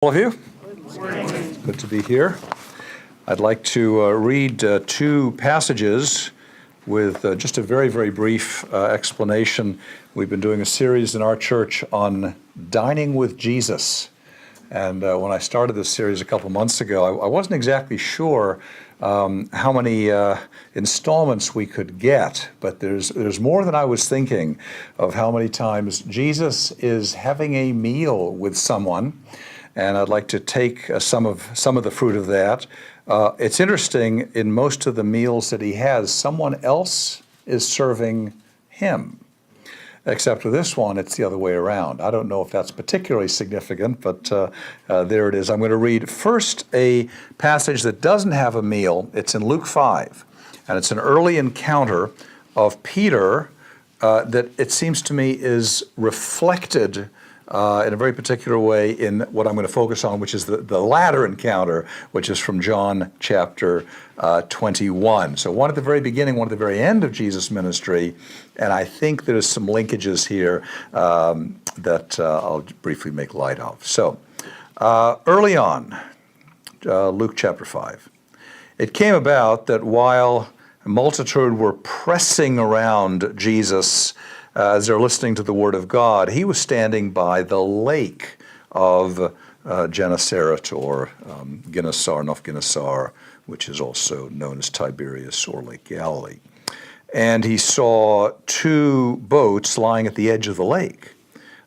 All of you? It's good to be here. I'd like to read two passages with just a very, very brief explanation. We've been doing a series in our church on dining with Jesus. And when I started this series a couple months ago, I wasn't exactly sure how many installments we could get, but there's more than I was thinking of how many times Jesus is having a meal with someone. And I'd like to take some of the fruit of that. It's interesting, in most of the meals that he has, someone else is serving him. Except for this one, it's the other way around. I don't know if that's particularly significant, but there it is. I'm going to read first a passage that doesn't have a meal. It's in Luke 5, and it's an early encounter of Peter that it seems to me is reflected in a very particular way in what I'm going to focus on, which is the latter encounter, which is from John chapter 21. So one at the very beginning, one at the very end of Jesus' ministry, and I think there's some linkages here that I'll briefly make light of. So early on, Luke chapter 5, it came about that while a multitude were pressing around Jesus as they're listening to the word of God, he was standing by the lake of Gennesaret, or Gennesar, which is also known as Tiberias or Lake Galilee. And he saw two boats lying at the edge of the lake.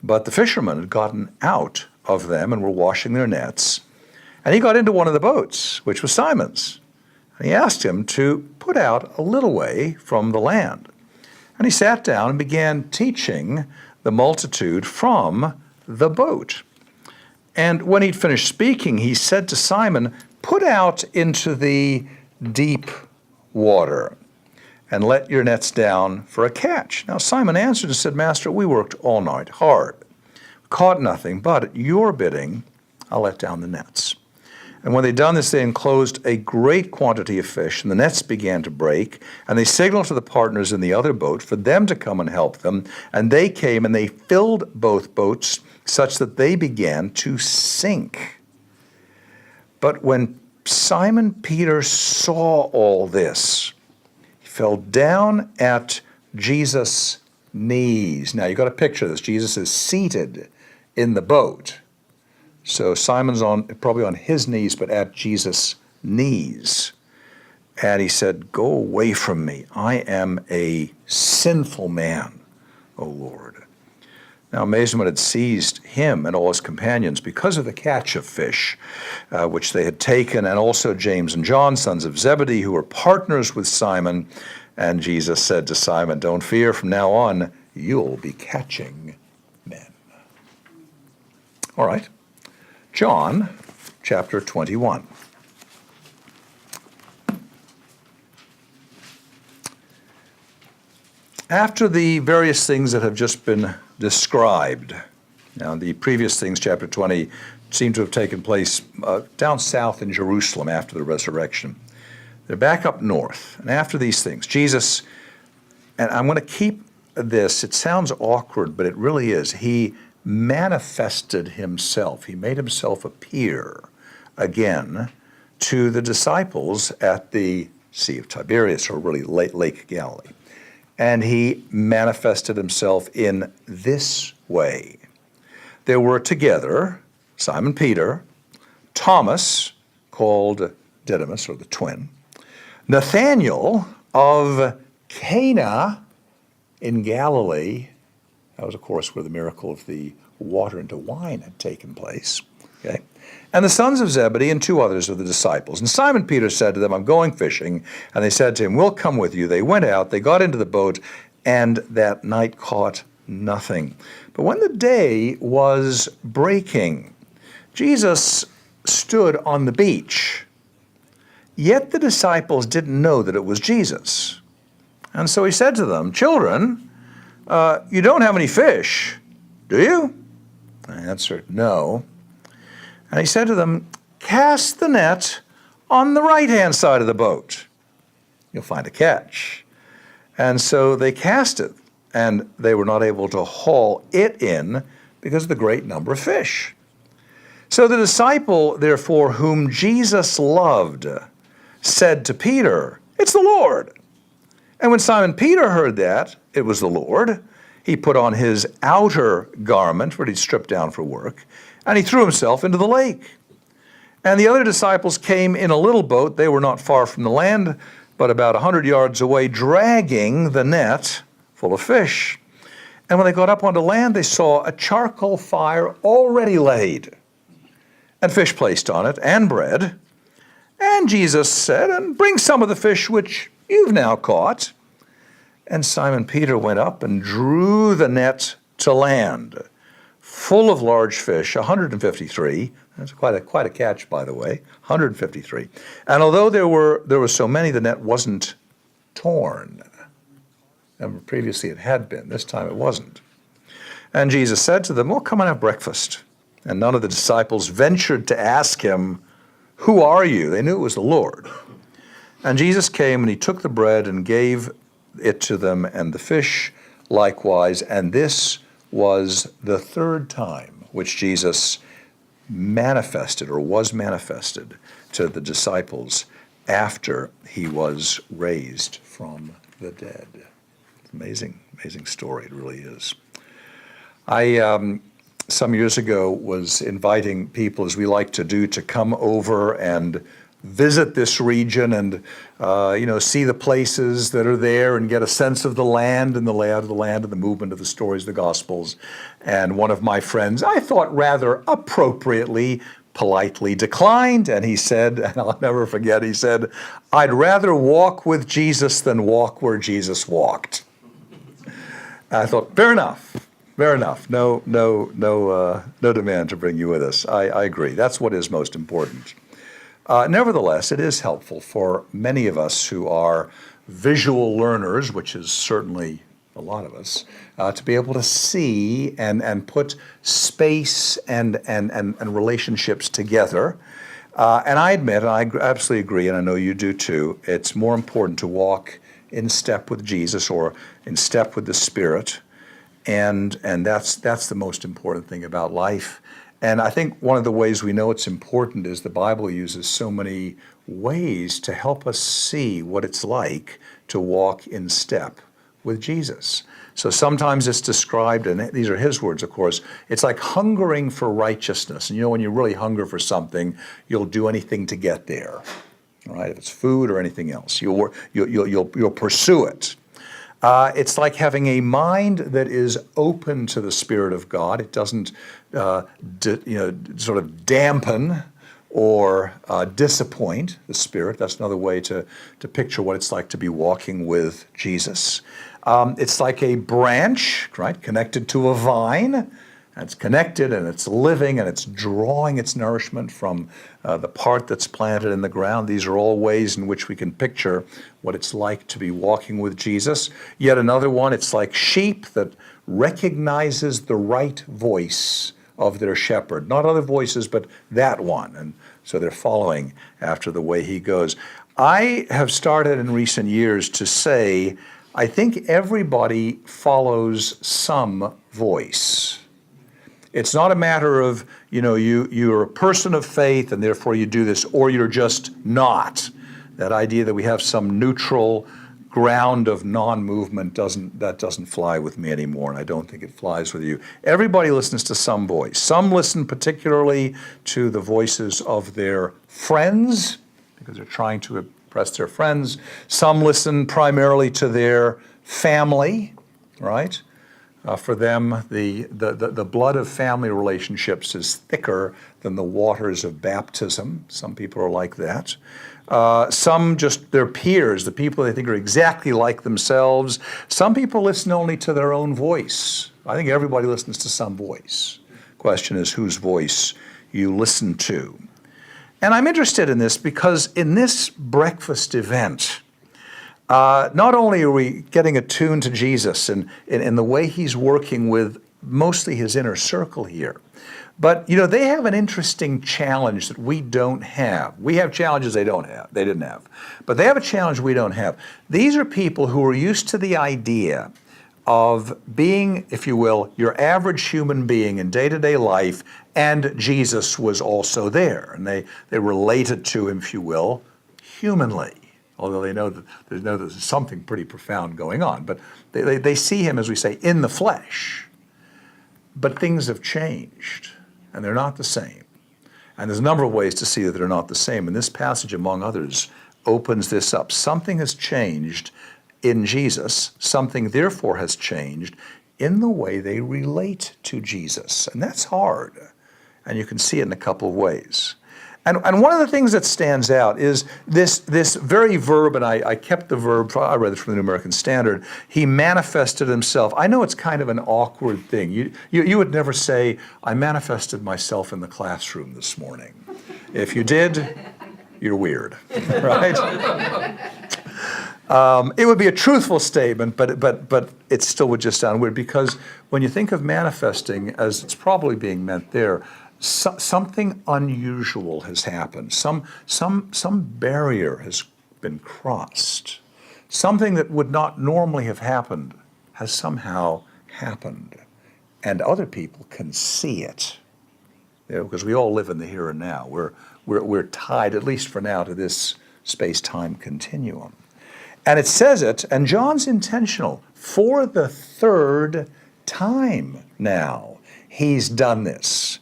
But the fishermen had gotten out of them and were washing their nets. And he got into one of the boats, which was Simon's. And he asked him to put out a little way from the land. And he sat down and began teaching the multitude from the boat. And when he'd finished speaking, he said to Simon, "Put out into the deep water and let your nets down for a catch." Now Simon answered and said, "Master, we worked all night hard, caught nothing, but at your bidding, I'll let down the nets." And when they'd done this, they enclosed a great quantity of fish, and the nets began to break. And they signaled to the partners in the other boat for them to come and help them. And they came, and they filled both boats such that they began to sink. But when Simon Peter saw all this, he fell down at Jesus' knees. Now, you've got to picture this. Jesus is seated in the boat. So Simon's probably on his knees, but at Jesus' knees. And he said, "Go away from me. I am a sinful man, O Lord." Now amazement had seized him and all his companions because of the catch of fish which they had taken, and also James and John, sons of Zebedee, who were partners with Simon. And Jesus said to Simon, "Don't fear, from now on you'll be catching men." All right. John chapter 21. After the various things that have just been described, now the previous things, chapter 20, seem to have taken place down south in Jerusalem after the resurrection. They're back up north. And after these things, Jesus, and I'm going to keep this, it sounds awkward, but it really is, he manifested himself. He made himself appear again to the disciples at the Sea of Tiberias, or really Lake Galilee. And he manifested himself in this way. There were together Simon Peter, Thomas, called Didymus, or the twin, Nathanael of Cana in Galilee. That was, of course, where the miracle of the water into wine had taken place. Okay? And the sons of Zebedee and two others of the disciples. And Simon Peter said to them, "I'm going fishing." And they said to him, "We'll come with you." They went out, they got into the boat, and that night caught nothing. But when the day was breaking, Jesus stood on the beach. Yet the disciples didn't know that it was Jesus. And so he said to them, "Children, you don't have any fish, do you?" They answered, "No." And he said to them, "Cast the net on the right-hand side of the boat. You'll find a catch." And so they cast it, and they were not able to haul it in because of the great number of fish. So the disciple, therefore, whom Jesus loved, said to Peter, "It's the Lord." And when Simon Peter heard that it was the Lord, he put on his outer garment, what he'd stripped down for work, and he threw himself into the lake. And the other disciples came in a little boat. They were not far from the land, but about 100 yards away, dragging the net full of fish. And when they got up onto land, they saw a charcoal fire already laid, and fish placed on it, and bread. And Jesus said, "And bring some of the fish which you've now caught." And Simon Peter went up and drew the net to land, full of large fish, 153. That's quite a catch, by the way, 153. And although there were so many, the net wasn't torn. And previously it had been. This time it wasn't. And Jesus said to them, "Well, come and have breakfast." And none of the disciples ventured to ask him, "Who are you?" They knew it was the Lord. And Jesus came and he took the bread and gave it to them, and the fish likewise. And this was the third time which Jesus manifested or was manifested to the disciples after he was raised from the dead. Amazing story, it really is. I, some years ago, was inviting people, as we like to do, to come over and visit this region and see the places that are there and get a sense of the land and the layout of the land and the movement of the stories of the Gospels. And one of my friends, I thought rather appropriately, politely declined, and he said, and I'll never forget, he said, "I'd rather walk with Jesus than walk where Jesus walked." I thought, fair enough. No demand to bring you with us. I agree. That's what is most important. Nevertheless, it is helpful for many of us who are visual learners, which is certainly a lot of us, to be able to see and put space and relationships together. And I admit, and I absolutely agree, and I know you do too, it's more important to walk in step with Jesus or in step with the Spirit, and that's the most important thing about life. And I think one of the ways we know it's important is the Bible uses so many ways to help us see what it's like to walk in step with Jesus. So sometimes it's described, and these are his words, of course, it's like hungering for righteousness. And when you really hunger for something, you'll do anything to get there, all right? If it's food or anything else, you'll pursue it. It's like having a mind that is open to the Spirit of God. It doesn't, sort of dampen or disappoint the Spirit. That's another way to picture what it's like to be walking with Jesus. It's like a branch, right, connected to a vine. It's connected and it's living and it's drawing its nourishment from the part that's planted in the ground. These are all ways in which we can picture what it's like to be walking with Jesus. Yet another one, it's like sheep that recognizes the right voice of their shepherd. Not other voices, but that one. And so they're following after the way he goes. I have started in recent years to say, I think everybody follows some voice. It's not a matter of, you're a person of faith and therefore you do this, or you're just not. That idea that we have some neutral ground of non-movement doesn't fly with me anymore, and I don't think it flies with you. Everybody listens to some voice. Some listen particularly to the voices of their friends, because they're trying to impress their friends. Some listen primarily to their family, right? For them, the blood of family relationships is thicker than the waters of baptism. Some people are like that. Some just their peers, the people they think are exactly like themselves. Some people listen only to their own voice. I think everybody listens to some voice. Question is whose voice you listen to. And I'm interested in this because in this breakfast event, not only are we getting attuned to Jesus and in the way he's working with mostly his inner circle here, but they have an interesting challenge that we don't have. We have challenges they didn't have. But they have a challenge we don't have. These are people who are used to the idea of being, if you will, your average human being in day-to-day life, and Jesus was also there. And they related to him, if you will, humanly, although they know that there's something pretty profound going on. But they see him, as we say, in the flesh. But things have changed, and they're not the same. And there's a number of ways to see that they're not the same. And this passage, among others, opens this up. Something has changed in Jesus. Something, therefore, has changed in the way they relate to Jesus. And that's hard. And you can see it in a couple of ways. And one of the things that stands out is this very verb, and I kept the verb, I read it from the New American Standard, he manifested himself. I know it's kind of an awkward thing. You would never say, I manifested myself in the classroom this morning. If you did, you're weird, right? It would be a truthful statement, but it still would just sound weird, because when you think of manifesting, as it's probably being meant there, something unusual has happened. Some barrier has been crossed. Something that would not normally have happened has somehow happened, and other people can see it. Because we all live in the here and now. We're tied, at least for now, to this space-time continuum. And it says it, and John's intentional, for the third time now he's done this.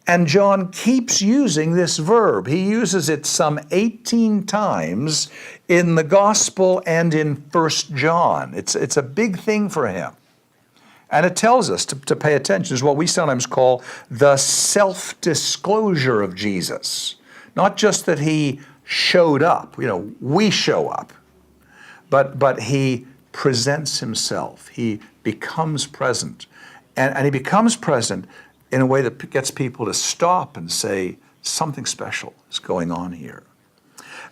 And John keeps using this verb. He uses it some 18 times in the Gospel and in 1 John. It's a big thing for him. And it tells us to pay attention. It's what we sometimes call the self-disclosure of Jesus. Not just that he showed up, we show up, but he presents himself. He becomes present. And he becomes present in a way that gets people to stop and say, something special is going on here.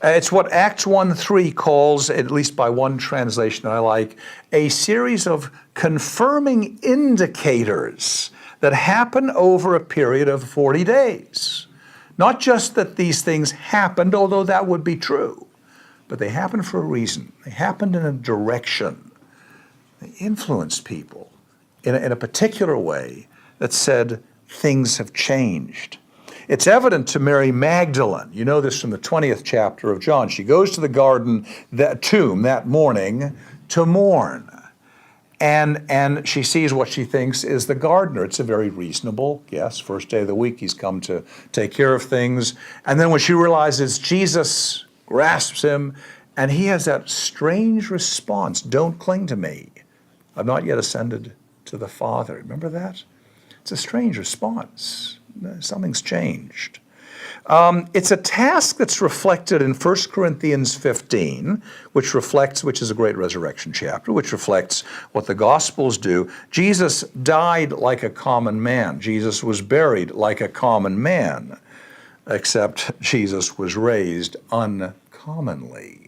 It's what Acts 1:3 calls, at least by one translation that I like, a series of confirming indicators that happen over a period of 40 days. Not just that these things happened, although that would be true, but they happened for a reason. They happened in a direction. They influenced people in a particular way that said things have changed. It's evident to Mary Magdalene. You know this from the 20th chapter of John. She goes to the tomb that morning to mourn. And she sees what she thinks is the gardener. It's a very reasonable guess. First day of the week, he's come to take care of things. And then when she realizes Jesus grasps him, and he has that strange response, don't cling to me. I've not yet ascended to the Father. Remember that? It's a strange response. Something's changed. It's a task that's reflected in 1 Corinthians 15, which is a great resurrection chapter, which reflects what the Gospels do. Jesus died like a common man. Jesus was buried like a common man, except Jesus was raised uncommonly.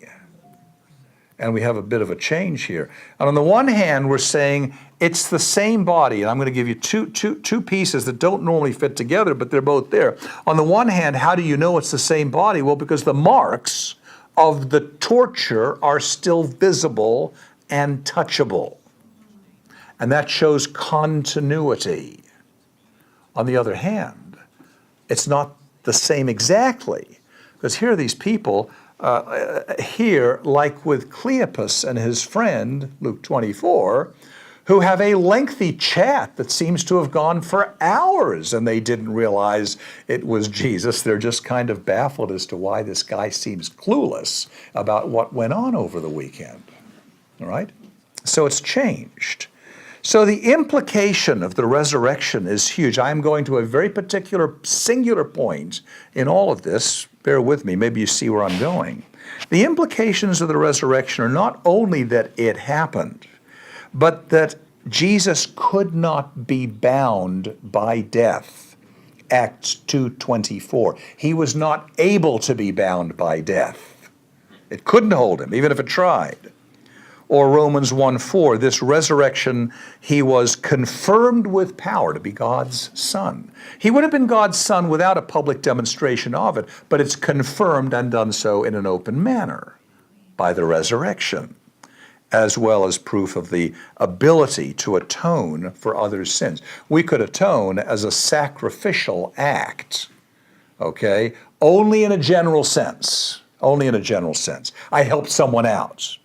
And we have a bit of a change here. And on the one hand, we're saying it's the same body. And I'm going to give you two pieces that don't normally fit together, but they're both there. On the one hand, how do you know it's the same body? Well, because the marks of the torture are still visible and touchable. And that shows continuity. On the other hand, it's not the same exactly. Because here are these people, here, like with Cleopas and his friend, Luke 24, who have a lengthy chat that seems to have gone for hours, and they didn't realize it was Jesus. They're just kind of baffled as to why this guy seems clueless about what went on over the weekend. All right? So it's changed. So the implication of the resurrection is huge. I'm going to a very particular, singular point in all of this. Bear with me. Maybe you see where I'm going. The implications of the resurrection are not only that it happened, but that Jesus could not be bound by death. Acts 2:24. He was not able to be bound by death. It couldn't hold him, even if it tried. Or Romans 1:4, this resurrection, he was confirmed with power to be God's son. He would have been God's son without a public demonstration of it, but it's confirmed and done so in an open manner by the resurrection. as well as proof of the ability to atone for others' sins. We could atone as a sacrificial act, okay? Only in a general sense. Only in a general sense. I helped someone out,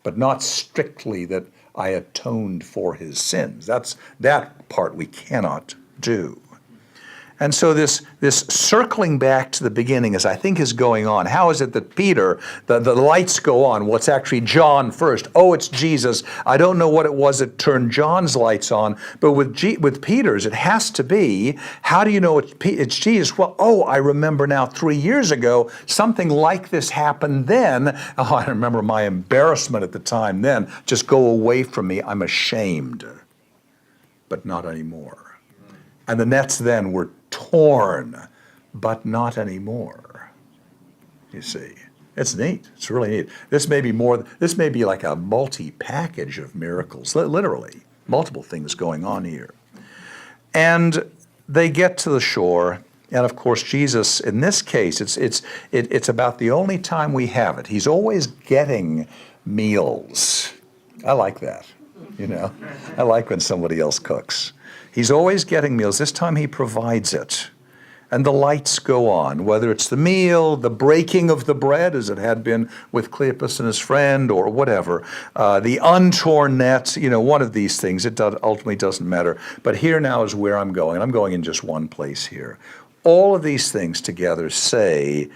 but not strictly that I atoned for his sins. That part we cannot do. And so this circling back to the beginning I think is going on. How is it that Peter, the lights go on? Well, it's actually John first. Oh, it's Jesus. I don't know what it was that turned John's lights on, but with Peter's, it has to be, how do you know it's Jesus? Well, I remember now 3 years ago, something like this happened then. Oh, I remember my embarrassment at the time then. Just go away from me. I'm ashamed. But not anymore. And the nets then were torn, but not anymore. You see, it's neat. It's really neat. This may be like a multi-package of miracles, literally, multiple things going on here. And they get to the shore, and of course Jesus, in this case, it's about the only time we have it. He's always getting meals. I like that, you know. I like when somebody else cooks. He's always getting meals. This time he provides it. And the lights go on, whether it's the meal, the breaking of the bread, as it had been with Cleopas and his friend, or whatever, the untorn nets, one of these things. It ultimately doesn't matter. But here now is where I'm going. I'm going in just one place here. All of these things together say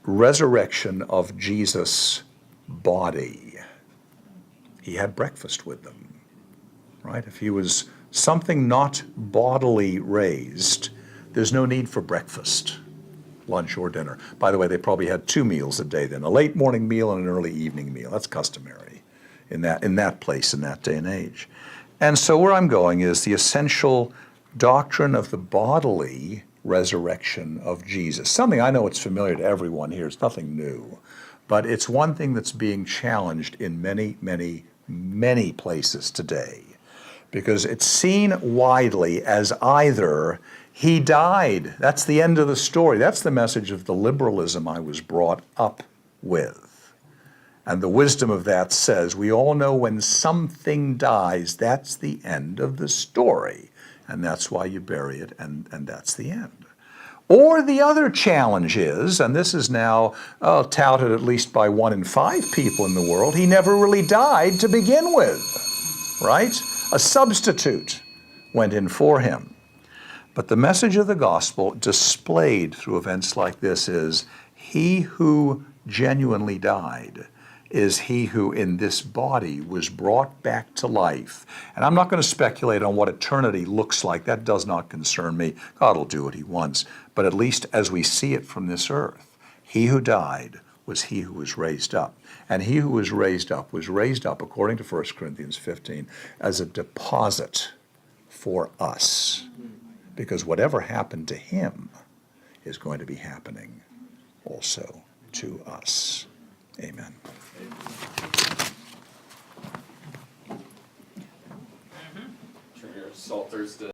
resurrection of Jesus' body. He had breakfast with them, right? If he was something not bodily raised, there's no need for breakfast, lunch, or dinner. By the way, they probably had 2 meals a day then, a late morning meal and an early evening meal. That's customary in that place, in that day and age. And so where I'm going is the essential doctrine of the bodily resurrection of Jesus. Something I know it's familiar to everyone here. It's nothing new. But it's one thing that's being challenged in many, many, many places today. Because it's seen widely as either he died. That's the end of the story. That's the message of the liberalism I was brought up with. And the wisdom of that says we all know when something dies, that's the end of the story. And that's why you bury it, and that's the end. Or the other challenge is, and this is now touted at least by 1 in 5 people in the world, he never really died to begin with, right? A substitute went in for him. But the message of the gospel displayed through events like this is he who genuinely died is he who in this body was brought back to life. And I'm not going to speculate on what eternity looks like. That does not concern me. God will do what he wants. But at least as we see it from this earth, he who died was he who was raised up. And he who was raised up, according to 1 Corinthians 15, as a deposit for us. Because whatever happened to him is going to be happening also to us. Amen. Turn your Psalters to